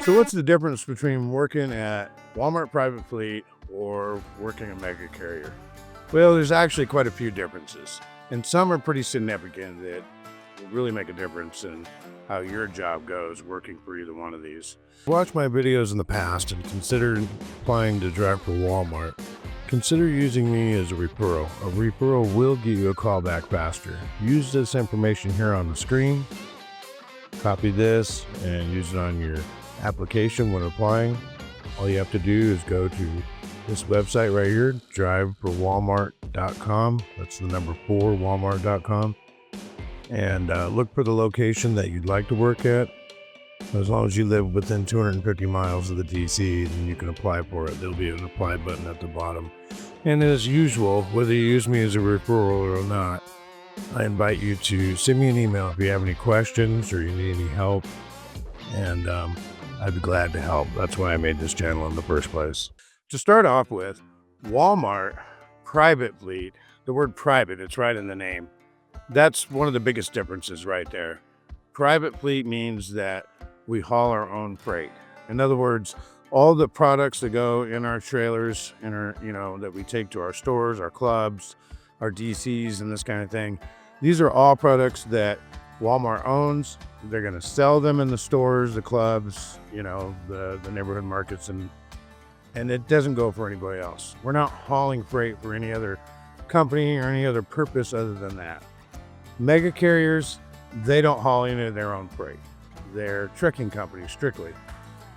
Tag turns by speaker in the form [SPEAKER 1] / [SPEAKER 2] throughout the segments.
[SPEAKER 1] So what's the difference between working at Walmart Private Fleet or working a mega carrier? Well, there's actually quite a few differences, and some are pretty significant that will really make a difference in how your job goes working for either one of these. Watch my videos in the past and consider applying to drive for Walmart. Consider using me as a referral. A referral will give you a call back faster. Use this information here on the screen. Copy this and use it on your application when applying. All you have to do is go to this website right here, driveforwalmart.com. That's the number 4, walmart.com. And look for the location that you'd like to work at. As long as you live within 250 miles of the DC, then you can apply for it. There'll be an apply button at the bottom. And as usual, whether you use me as a referral or not, I invite you to send me an email if you have any questions or you need any help. And I'd be glad to help. That's why I made this channel in the first place. To start off with, Walmart Private Fleet, the word private, it's right in the name. That's one of the biggest differences right there. Private fleet means that we haul our own freight. In other words, all the products that go in our trailers, in our, that we take to our stores, our clubs, our DCs, and this kind of thing, these are all products that Walmart owns. They're going to sell them in the stores, the clubs, the neighborhood markets, and it doesn't go for anybody else. We're not hauling freight for any other company or any other purpose other than that. Mega carriers, they don't haul any of their own freight. They're trucking companies strictly.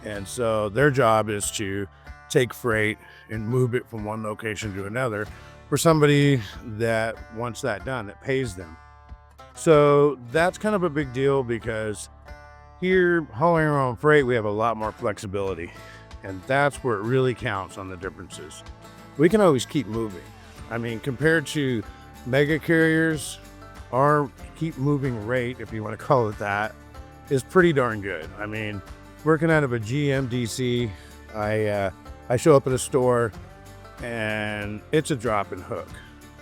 [SPEAKER 1] And so their job is to take freight and move it from one location to another for somebody that wants that done, that pays them. So that's kind of a big deal because here, hauling our own freight, we have a lot more flexibility. And that's where it really counts on the differences. We can always keep moving. I mean, compared to mega carriers, our keep moving rate, if you want to call it that, is pretty darn good. I mean, working out of a GMDC, I show up at a store and it's a drop and hook.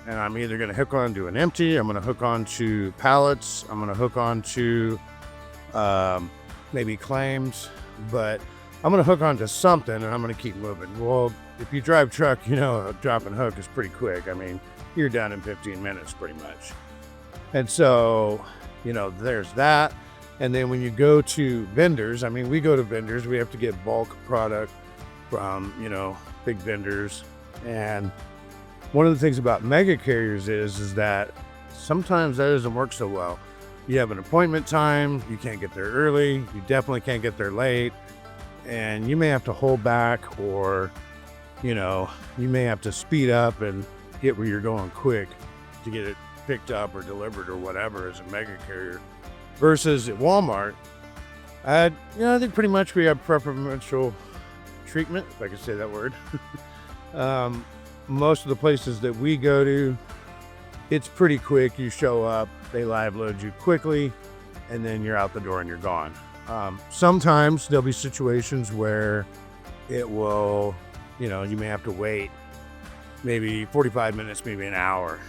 [SPEAKER 1] And I'm either going to hook onto an empty, I'm going to hook onto pallets, I'm going to hook onto maybe claims, but I'm going to hook onto something and I'm going to keep moving. Well, if you drive truck, a drop and hook is pretty quick. I mean, you're done in 15 minutes pretty much. And so, there's that. And then when you go to vendors, we go to vendors, we have to get bulk product from, big vendors. And one of the things about mega carriers is that sometimes that doesn't work so well. You have an appointment time, you can't get there early, you definitely can't get there late, and you may have to hold back or, you may have to speed up and get where you're going quick to get it picked up or delivered or whatever as a mega carrier. Versus at Walmart, I think pretty much we have preferential treatment, if I can say that word. Most of the places that we go to, it's pretty quick. You show up, they live load you quickly, and then you're out the door and you're gone. Sometimes there'll be situations where it will, you may have to wait maybe 45 minutes, maybe an hour.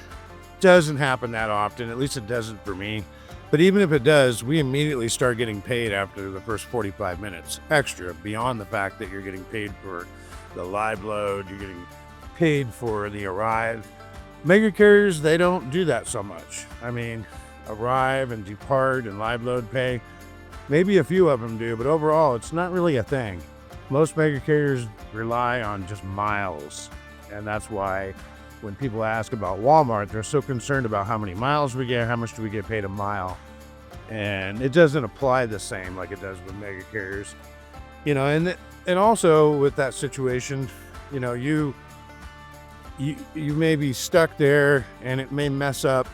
[SPEAKER 1] Doesn't happen that often, at least it doesn't for me. But even if it does, we immediately start getting paid after the first 45 minutes extra, beyond the fact that you're getting paid for the live load, you're getting paid for the arrive. Mega carriers, they don't do that so much. Arrive and depart and live load pay, maybe a few of them do, but overall, it's not really a thing. Most mega carriers rely on just miles, and that's why when people ask about Walmart, they're so concerned about how many miles we get, how much do we get paid a mile. And it doesn't apply the same like it does with mega carriers. And also with that situation, you may be stuck there and it may mess up.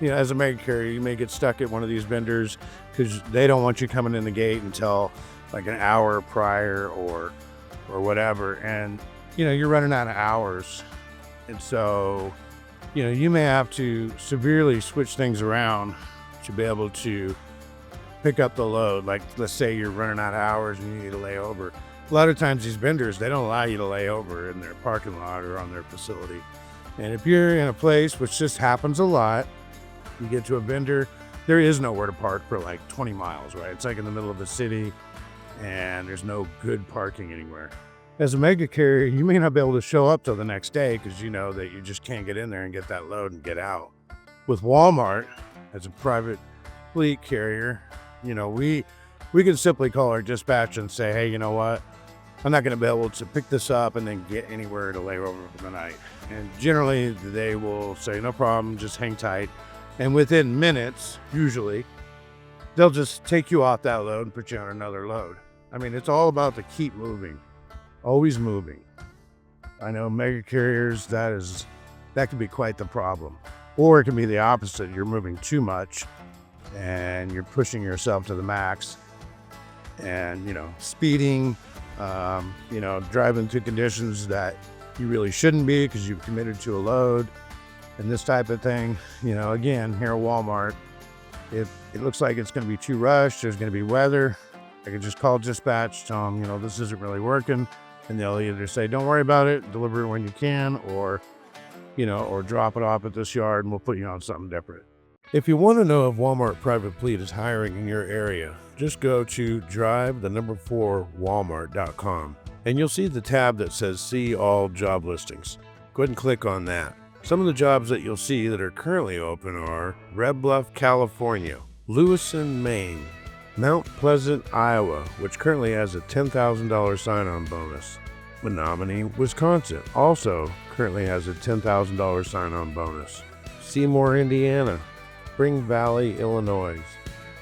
[SPEAKER 1] As a mega carrier, you may get stuck at one of these vendors because they don't want you coming in the gate until like an hour prior or whatever. And, you're running out of hours. And so, you may have to severely switch things around to be able to pick up the load. Like, let's say you're running out of hours and you need to lay over. A lot of times these vendors, they don't allow you to lay over in their parking lot or on their facility. And if you're in a place, which just happens a lot, you get to a vendor, there is nowhere to park for like 20 miles, right? It's like in the middle of the city. and there's no good parking anywhere. As a mega carrier, you may not be able to show up till the next day because you know that you just can't get in there and get that load and get out. With Walmart, as a private fleet carrier, we can simply call our dispatch and say, hey, you know what? I'm not going to be able to pick this up and then get anywhere to lay over for the night. And generally, they will say, no problem, just hang tight. And within minutes, usually, they'll just take you off that load and put you on another load. I mean, it's all about the keep moving, always moving. I know mega carriers, that can be quite the problem. Or it can be the opposite. You're moving too much and you're pushing yourself to the max and, speeding, driving through conditions that you really shouldn't be because you've committed to a load and this type of thing. Again, here at Walmart, if it looks like it's going to be too rushed, there's going to be weather, I can just call dispatch, tell them, this isn't really working. And they'll either say, don't worry about it, deliver it when you can, or drop it off at this yard and we'll put you on something different. If you want to know if Walmart Private Fleet is hiring in your area, just go to drive4walmart.com and you'll see the tab that says see all job listings. Go ahead and click on that. Some of the jobs that you'll see that are currently open are Red Bluff, California, Lewiston, Maine, Mount Pleasant, Iowa, which currently has a $10,000 sign-on bonus. Menominee, Wisconsin, also currently has a $10,000 sign-on bonus. Seymour, Indiana, Spring Valley, Illinois,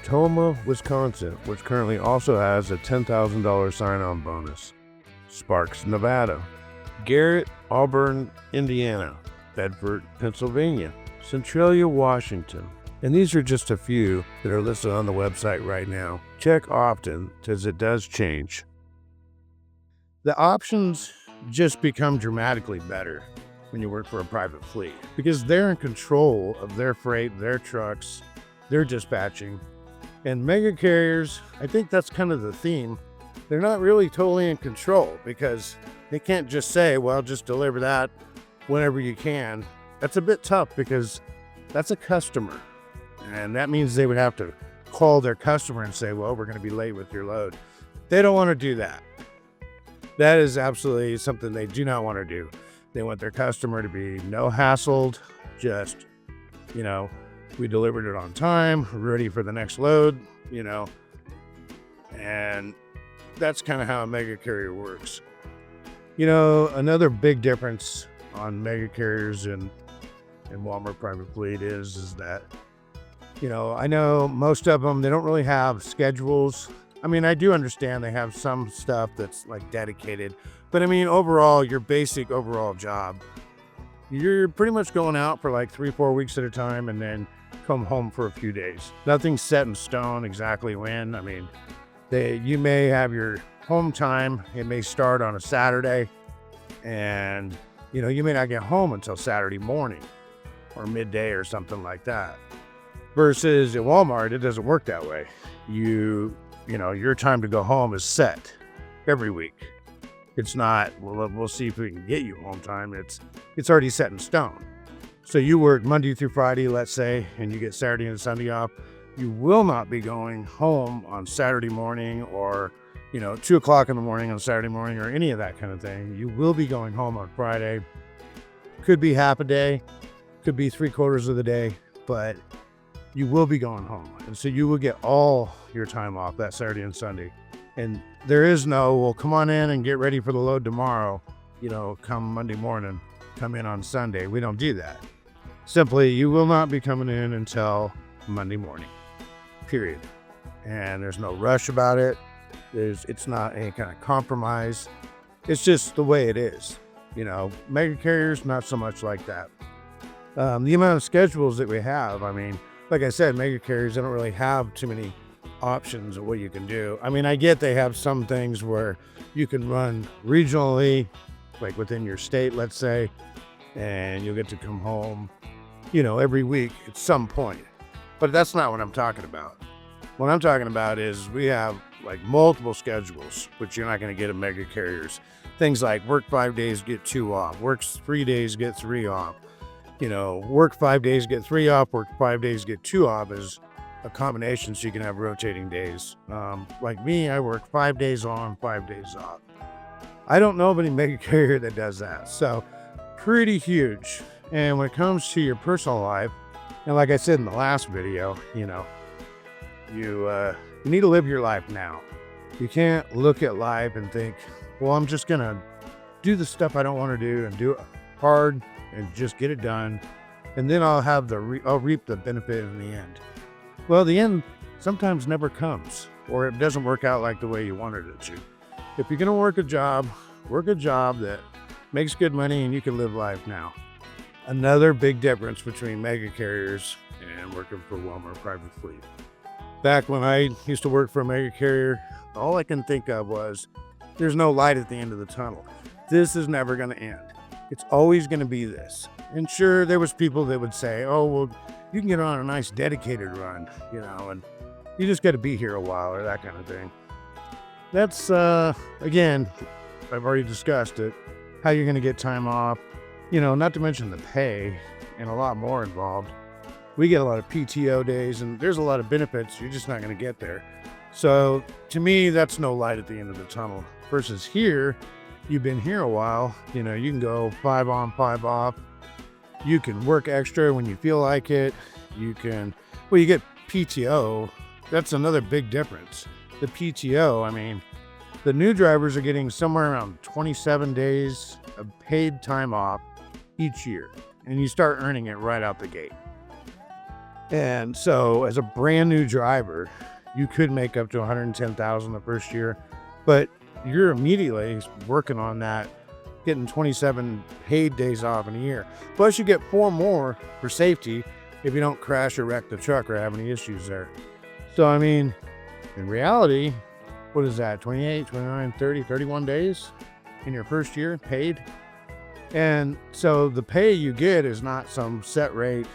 [SPEAKER 1] Toma, Wisconsin, which currently also has a $10,000 sign-on bonus. Sparks, Nevada, Garrett, Auburn, Indiana, Bedford, Pennsylvania, Centralia, Washington. And these are just a few that are listed on the website right now. Check often, as it does change. The options just become dramatically better when you work for a private fleet because they're in control of their freight, their trucks, their dispatching. And mega carriers, I think that's kind of the theme. They're not really totally in control because they can't just say, well, just deliver that whenever you can. That's a bit tough because that's a customer. And that means they would have to call their customer and say, well, we're going to be late with your load. They don't want to do that. That is absolutely something they do not want to do. They want their customer to be no hassled, just, we delivered it on time, we're ready for the next load, and that's kind of how a mega carrier works. Another big difference on mega carriers and Walmart Private Fleet is that, I know most of them, they don't really have schedules. I mean, I do understand they have some stuff that's like dedicated, but I mean, overall, your basic overall job, you're pretty much going out for like 3-4 weeks at a time and then come home for a few days. Nothing's set in stone exactly when. I mean, you may have your home time. It may start on a Saturday and, you may not get home until Saturday morning or midday or something like that. Versus at Walmart, it doesn't work that way. Your time to go home is set every week. It's not, well, we'll see if we can get you home time. It's already set in stone. So you work Monday through Friday, let's say, and you get Saturday and Sunday off. You will not be going home on Saturday morning or, 2 o'clock in the morning on Saturday morning or any of that kind of thing. You will be going home on Friday. Could be half a day, could be 3/4 of the day, but you will be going home. And so you will get all your time off that Saturday and Sunday. And there is no, well, come on in and get ready for the load tomorrow, come Monday morning, come in on Sunday. We don't do that. Simply, you will not be coming in until Monday morning, period. And there's no rush about it. It's not any kind of compromise. It's just the way it is. Mega carriers, not so much like that. The amount of schedules that we have, I mean, like I said, mega carriers, they don't really have too many options of what you can do. I mean, I get they have some things where you can run regionally, like within your state, let's say, and you'll get to come home, every week at some point. But that's not what I'm talking about. What I'm talking about is we have like multiple schedules, which you're not going to get at mega carriers. Things like work 5 days, get 2 off, work 3 days, get 3 off. Work 5 days, get 3 off, work 5 days, get 2 off is a combination so you can have rotating days. Like me, I work 5 days on, 5 days off. I don't know of any mega carrier that does that. So pretty huge. And when it comes to your personal life, and like I said in the last video, you need to live your life now. You can't look at life and think, well, I'm just going to do the stuff I don't want to do and do it hard and just get it done. And then I'll reap the benefit in the end. Well, the end sometimes never comes, or it doesn't work out like the way you wanted it to. If you're going to work a job that makes good money and you can live life now. Another big difference between mega carriers and working for Walmart private fleet. Back when I used to work for a mega carrier, all I can think of was there's no light at the end of the tunnel. This is never going to end. It's always going to be this. And sure, there was people that would say, oh, well, you can get on a nice dedicated run, and you just got to be here a while or that kind of thing. That's, again, I've already discussed it, how you're going to get time off, not to mention the pay and a lot more involved. We get a lot of PTO days and there's a lot of benefits. You're just not going to get there. So to me, that's no light at the end of the tunnel. Versus here, you've been here a while, you can go 5 on, 5 off. You can work extra when you feel like it. You get PTO. That's another big difference. The PTO, the new drivers are getting somewhere around 27 days of paid time off each year. And you start earning it right out the gate. And so as a brand new driver, you could make up to $110,000 the first year, but you're immediately working on that, getting 27 paid days off in a year. Plus you get 4 more for safety if you don't crash or wreck the truck or have any issues there. So, in reality, what is that? 28, 29, 30, 31 days in your first year paid. And so the pay you get is not some set rate,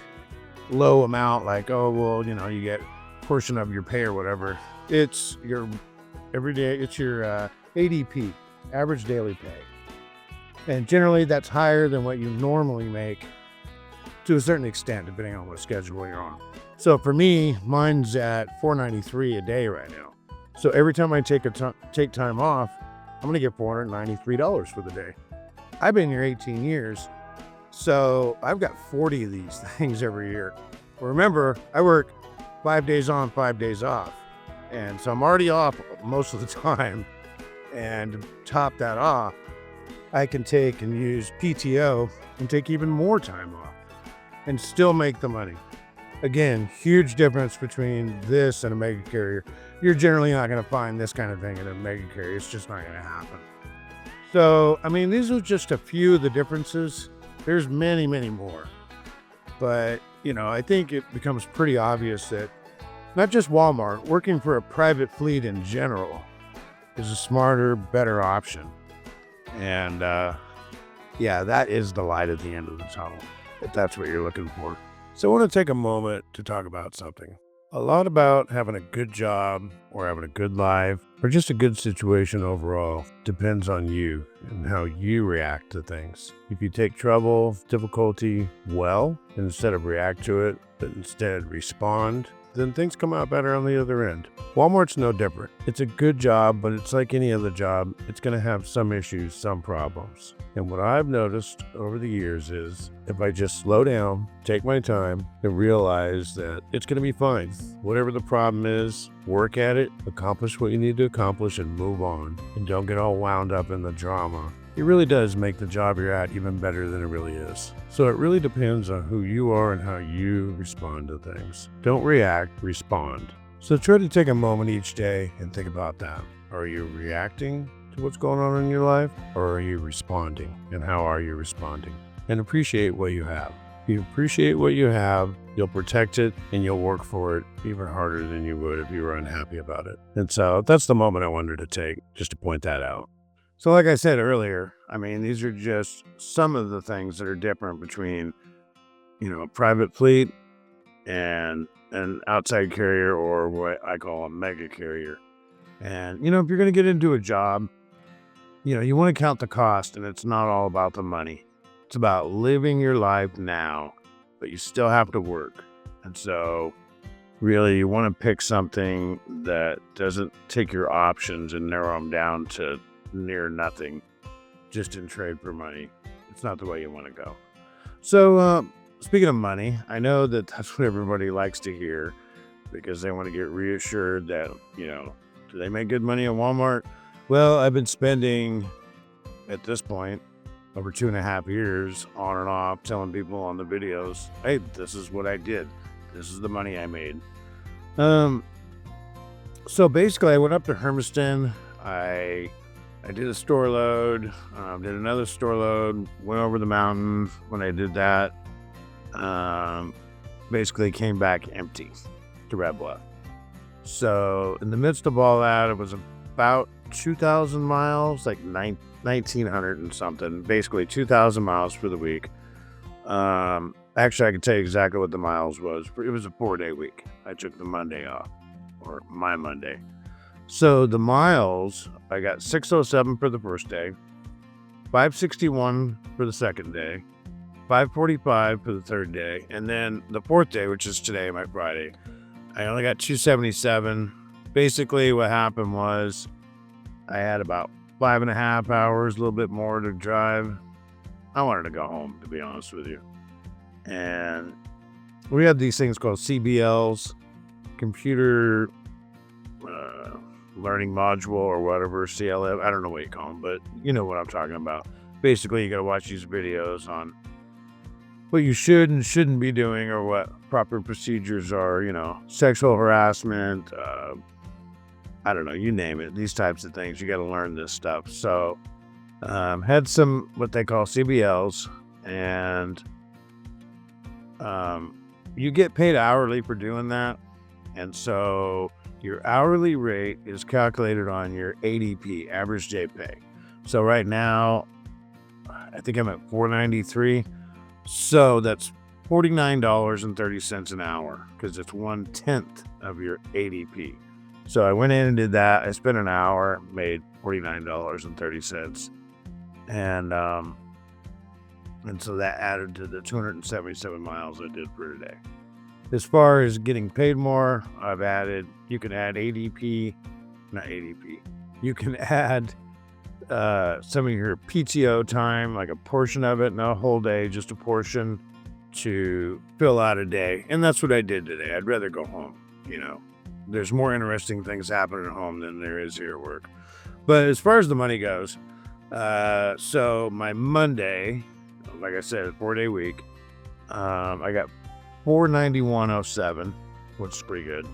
[SPEAKER 1] low amount like, oh, well, you get a portion of your pay or whatever. It's your everyday, it's your ADP, average daily pay. And generally that's higher than what you normally make to a certain extent, depending on what schedule you're on. So for me, mine's at $493 a day right now. So every time I take time off, I'm going to get $493 for the day. I've been here 18 years. So I've got 40 of these things every year. Well, remember, I work 5 days on, 5 days off. And so I'm already off most of the time. And to top that off, I can take and use PTO and take even more time off and still make the money. Again, huge difference between this and a mega carrier. You're generally not going to find this kind of thing in a mega carrier. It's just not going to happen. So, these are just a few of the differences. There's many, many more. But, I think it becomes pretty obvious that not just Walmart, working for a private fleet in general is a smarter, better option. And, that is the light at the end of the tunnel, if that's what you're looking for. So I want to take a moment to talk about something. A lot about having a good job or having a good life or just a good situation overall depends on you and how you react to things. If you take trouble, difficulty well, instead of react to it, but instead respond, then things come out better on the other end. Walmart's no different. It's a good job, but it's like any other job. It's going to have some issues, some problems. And what I've noticed over the years is if I just slow down, take my time, and realize that it's going to be fine. Whatever the problem is, work at it, accomplish what you need to accomplish, and move on. And don't get all wound up in the drama. It really does make the job you're at even better than it really is. So it really depends on who you are and how you respond to things. Don't react, respond. So try to take a moment each day and think about that. Are you reacting to what's going on in your life, or are you responding? And how are you responding? And appreciate what you have. If you appreciate what you have, you'll protect it and you'll work for it even harder than you would if you were unhappy about it. And so that's the moment I wanted to take, just to point that out. So like I said earlier, these are just some of the things that are different between, a private fleet and an outside carrier, or what I call a mega carrier. And, if you're going to get into a job, you want to count the cost, and it's not all about the money. It's about living your life now, but you still have to work. And so, really you want to pick something that doesn't take your options and narrow them down to near nothing just in trade for money. It's not the way you want to go. So, speaking of money, I know that that's what everybody likes to hear because they want to get reassured that, do they make good money at Walmart? Well, I've been spending at this point over 2.5 years on and off telling people on the videos, hey, this is what I did. This is the money I made. So basically I went up to Hermiston. I did a store load, did another store load, went over the mountain when I did that. Basically came back empty to Red Bluff. So in the midst of all that, it was about 2,000 miles, like 1,900 and something, basically 2,000 miles for the week. Actually, I can tell you exactly what the miles was. It was a 4-day week. I took the Monday off, or my Monday. So the miles, I got 607 for the first day, 561 for the second day, 545 for the third day, and then the fourth day, which is today, my Friday, I only got 277. Basically, what happened was I had about 5.5 hours, a little bit more to drive. I wanted to go home, to be honest with you. And we had these things called CBLs, computer learning module or whatever, CLF. I don't know what you call them, but you know what I'm talking about. Basically, you got to watch these videos on what you should and shouldn't be doing or what proper procedures are, sexual harassment, I don't know, you name it, these types of things. You got to learn this stuff. So had some what they call CBLs, and you get paid hourly for doing that. And so your hourly rate is calculated on your ADP, average day pay. So right now, I think I'm at $493. So that's $49.30 an hour because it's 1/10 of your ADP. So I went in and did that. I spent an hour, made $49.30. And so that added to the 277 miles I did for today. As far as getting paid more, you can add ADP, not ADP. You can add some of your PTO time, like a portion of it, not a whole day, just a portion to fill out a day. And that's what I did today. I'd rather go home. There's more interesting things happening at home than there is here at work. But as far as the money goes, so my Monday, like I said, 4-day week, I got $491.07, which is pretty good.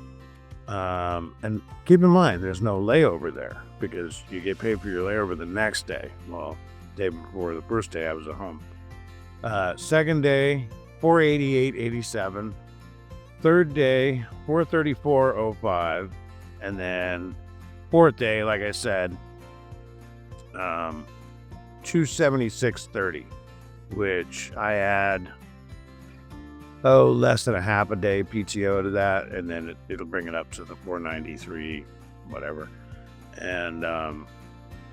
[SPEAKER 1] And keep in mind, there's no layover there because you get paid for your layover the next day. Well, day before the first day, I was at home. Second day, $488.87. Third day, $434.05. And then fourth day, like I said, $276.30, which I add less than a half a day PTO to that, and then it'll bring it up to the $493, whatever. And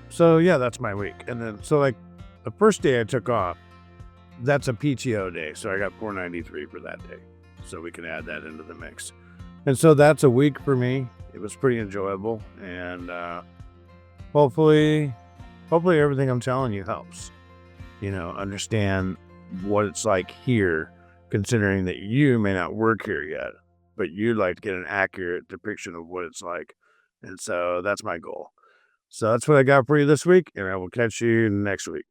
[SPEAKER 1] so yeah, that's my week. And then so like the first day I took off, that's a PTO day, so I got $493 for that day. So we can add that into the mix. And so that's a week for me. It was pretty enjoyable, and hopefully everything I'm telling you helps. Understand what it's like here, considering that you may not work here yet, but you'd like to get an accurate depiction of what it's like. And so that's my goal. So that's what I got for you this week, and I will catch you next week.